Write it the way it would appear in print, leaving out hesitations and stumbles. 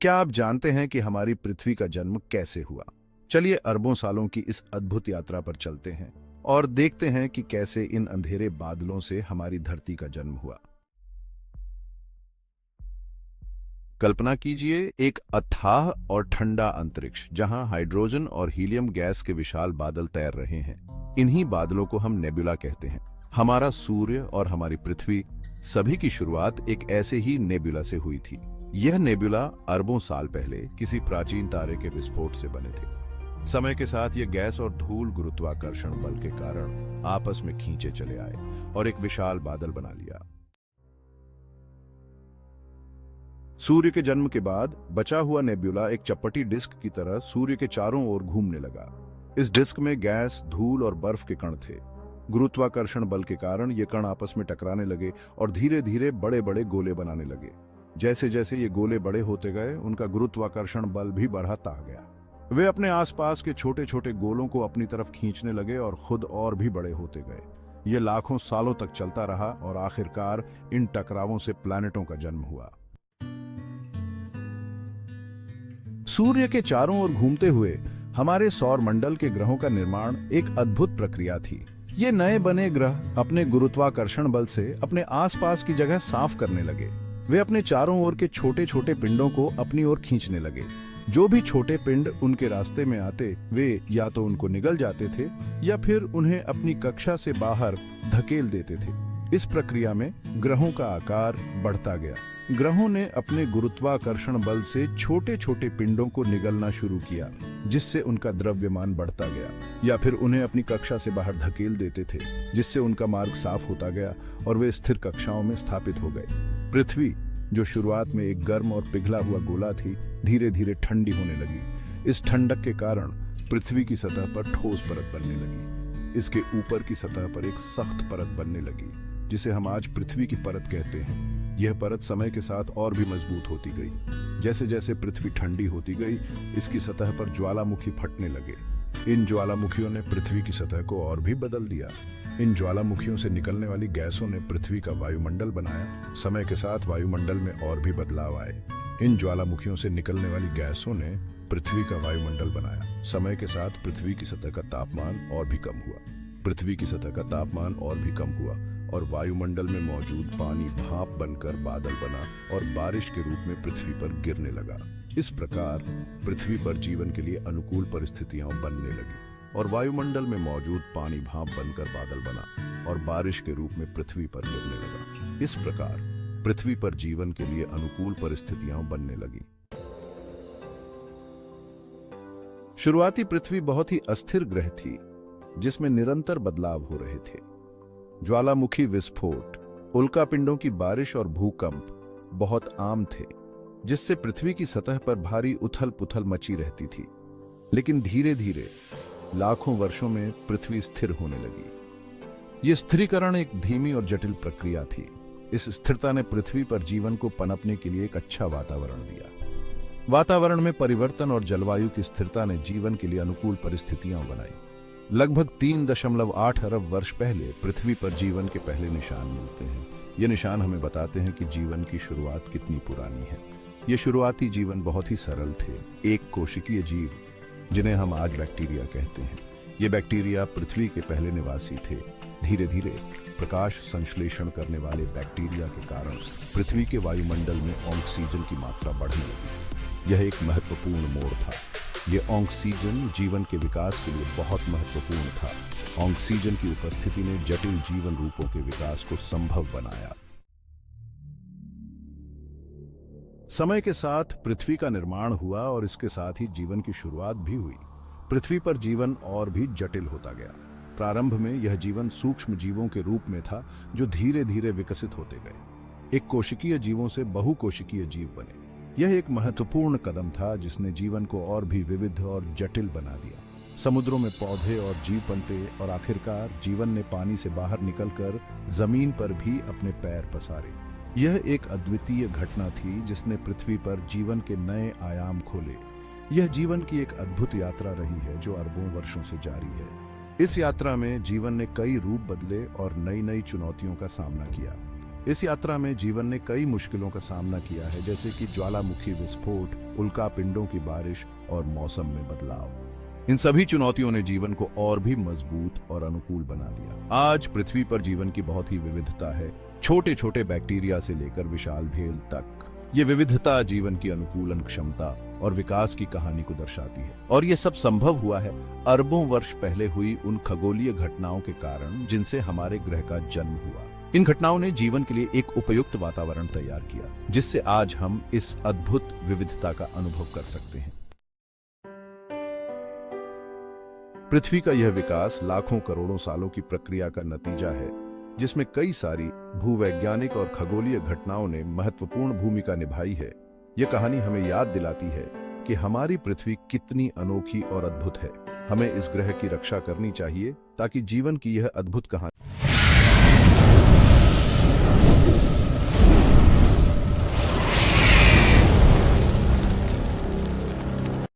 क्या आप जानते हैं कि हमारी पृथ्वी का जन्म कैसे हुआ? चलिए अरबों सालों की इस अद्भुत यात्रा पर चलते हैं और देखते हैं कि कैसे इन अंधेरे बादलों से हमारी धरती का जन्म हुआ। कल्पना कीजिए एक अथाह और ठंडा अंतरिक्ष जहां हाइड्रोजन और हीलियम गैस के विशाल बादल तैर रहे हैं। इन्हीं बादलों को हम नेबुला कहते हैं। हमारा सूर्य और हमारी पृथ्वी सभी की शुरुआत एक ऐसे ही नेबुला से हुई थी। यह नेबुला अरबों साल पहले किसी प्राचीन तारे के विस्फोट से बने थे। समय के साथ ये गैस और धूल गुरुत्वाकर्षण बल के कारण आपस में खींचे चले आए और एक विशाल बादल बना लिया। सूर्य के जन्म के बाद बचा हुआ नेबुला एक चपटी डिस्क की तरह सूर्य के चारों ओर घूमने लगा। इस डिस्क में गैस, धूल और बर्फ के कण थे। गुरुत्वाकर्षण बल के कारण ये कण आपस में टकराने लगे और धीरे धीरे बड़े बड़े गोले बनाने लगे। जैसे जैसे ये गोले बड़े होते गए, उनका गुरुत्वाकर्षण बल भी बढ़ता गया। वे अपने आसपास के छोटे छोटे गोलों को अपनी तरफ खींचने लगे और खुद और भी बड़े होते गए। ये लाखों सालों तक चलता रहा और आखिरकार इन टकरावों से प्लैनेटों का जन्म हुआ। सूर्य के चारों ओर घूमते हुए हमारे सौर मंडल के ग्रहों का निर्माण एक अद्भुत प्रक्रिया थी। ये नए बने ग्रह अपने गुरुत्वाकर्षण बल से अपने आसपास की जगह साफ करने लगे। वे अपने चारों ओर के छोटे छोटे पिंडों को अपनी ओर खींचने लगे। जो भी छोटे पिंड उनके रास्ते में आते, वे या तो उनको निगल जाते थे या फिर उन्हें अपनी कक्षा से बाहर धकेल देते थे। इस प्रक्रिया में ग्रहों का आकार बढ़ता गया। ग्रहों ने अपने गुरुत्वाकर्षण बल से छोटे छोटे पिंडों को निगलना शुरू किया, जिससे उनका द्रव्यमान बढ़ता गया, या फिर उन्हें अपनी कक्षा से बाहर धकेल देते थे, जिससे उनका मार्ग साफ होता गया और वे स्थिर कक्षाओं में स्थापित हो गए। पृथ्वी, जो शुरुआत में एक गर्म और पिघला हुआ गोला थी, धीरे धीरे ठंडी होने लगी। इस ठंडक के कारण पृथ्वी की सतह पर ठोस परत बनने लगी। इसके ऊपर की सतह पर एक सख्त परत बनने लगी, जिसे हम आज पृथ्वी की परत कहते हैं। यह परत समय के साथ और भी मजबूत होती गई। जैसे जैसे पृथ्वी ठंडी होती गई, इसकी सतह पर ज्वालामुखी फटने लगे। इन ज्वालामुखियों ने पृथ्वी की सतह को और भी बदल दिया। इन ज्वालामुखियों से निकलने वाली गैसों ने पृथ्वी का वायुमंडल बनाया। समय के साथ वायुमंडल में और भी बदलाव आए। इन ज्वालामुखियों से निकलने वाली गैसों ने पृथ्वी का वायुमंडल बनाया। समय के साथ पृथ्वी की सतह का तापमान और भी कम हुआ। पृथ्वी की सतह का तापमान और भी कम हुआ और वायुमंडल में मौजूद पानी भाप बनकर बादल बना और बारिश के रूप में पृथ्वी पर गिरने लगा। इस प्रकार पृथ्वी पर जीवन के लिए अनुकूल परिस्थितियां बनने लगी और वायुमंडल में मौजूद पानी भाप बनकर बादल बना और बारिश के रूप में पृथ्वी पर गिरने लगा। इस प्रकार पृथ्वी पर जीवन के लिए अनुकूल परिस्थितियां बनने लगी। शुरुआती पृथ्वी बहुत ही अस्थिर ग्रह थी, जिसमें निरंतर बदलाव हो रहे थे। ज्वालामुखी विस्फोट, उल्कापिंडों की बारिश और भूकंप बहुत आम थे, जिससे पृथ्वी की सतह पर भारी उथल पुथल मची रहती थी। लेकिन धीरे धीरे लाखों वर्षों में पृथ्वी स्थिर होने लगी। यह स्थिरीकरण एक धीमी और जटिल प्रक्रिया थी। इस स्थिरता ने पृथ्वी पर जीवन को पनपने के लिए एक अच्छा वातावरण दिया। वातावरण में परिवर्तन और जलवायु की स्थिरता ने जीवन के लिए अनुकूल परिस्थितियां बनाई। लगभग 3.8 अरब वर्ष पहले पृथ्वी पर जीवन के पहले निशान मिलते हैं। ये निशान हमें बताते हैं कि जीवन की शुरुआत कितनी पुरानी है। ये शुरुआती जीवन बहुत ही सरल थे। एक कोशिकीय जीव, जिन्हें हम आज बैक्टीरिया कहते हैं। ये बैक्टीरिया पृथ्वी के पहले निवासी थे। धीरे धीरे प्रकाश संश्लेषण करने वाले बैक्टीरिया के कारण पृथ्वी के वायुमंडल में ऑक्सीजन की मात्रा बढ़ने लगी। यह एक महत्वपूर्ण मोड़ था। यह ऑक्सीजन जीवन के विकास के लिए बहुत महत्वपूर्ण था। ऑक्सीजन की उपस्थिति ने जटिल जीवन रूपों के विकास को संभव बनाया। समय के साथ पृथ्वी का निर्माण हुआ और इसके साथ ही जीवन की शुरुआत भी हुई। पृथ्वी पर जीवन और भी जटिल होता गया। प्रारंभ में यह जीवन सूक्ष्म जीवों के रूप में था, जो धीरे धीरे विकसित होते गए। एक कोशिकीय जीवों से बहुकोशिकीय जीव बने। यह एक महत्वपूर्ण कदम था, जिसने जीवन को और भी विविध और जटिल बना दिया। समुद्रों में पौधे और जीव पनपे और आखिरकार जीवन ने पानी से बाहर निकलकर जमीन पर भी अपने पैर पसारे। यह एक अद्वितीय घटना थी, जिसने पृथ्वी पर जीवन के नए आयाम खोले। यह जीवन की एक अद्भुत यात्रा रही है, जो अरबों वर्षों से जारी है। इस यात्रा में जीवन ने कई रूप बदले और नई नई चुनौतियों का सामना किया। इस यात्रा में जीवन ने कई मुश्किलों का सामना किया है, जैसे कि ज्वालामुखी विस्फोट, उल्कापिंडों की बारिश और मौसम में बदलाव। इन सभी चुनौतियों ने जीवन को और भी मजबूत और अनुकूल बना दिया। आज पृथ्वी पर जीवन की बहुत ही विविधता है, छोटे छोटे बैक्टीरिया से लेकर विशाल भेल तक। ये विविधता जीवन की अनुकूलन क्षमता और विकास की कहानी को दर्शाती है। और ये सब संभव हुआ है अरबों वर्ष पहले हुई उन खगोलीय घटनाओं के कारण जिनसे हमारे ग्रह का जन्म हुआ। इन घटनाओं ने जीवन के लिए एक उपयुक्त वातावरण तैयार किया, जिससे आज हम इस अद्भुत विविधता का अनुभव कर सकते हैं। पृथ्वी का यह विकास लाखों करोड़ों सालों की प्रक्रिया का नतीजा है, जिसमें कई सारी भूवैज्ञानिक और खगोलीय घटनाओं ने महत्वपूर्ण भूमिका निभाई है। यह कहानी हमें याद दिलाती है कि हमारी पृथ्वी कितनी अनोखी और अद्भुत है। हमें इस ग्रह की रक्षा करनी चाहिए ताकि जीवन की यह अद्भुत कहानी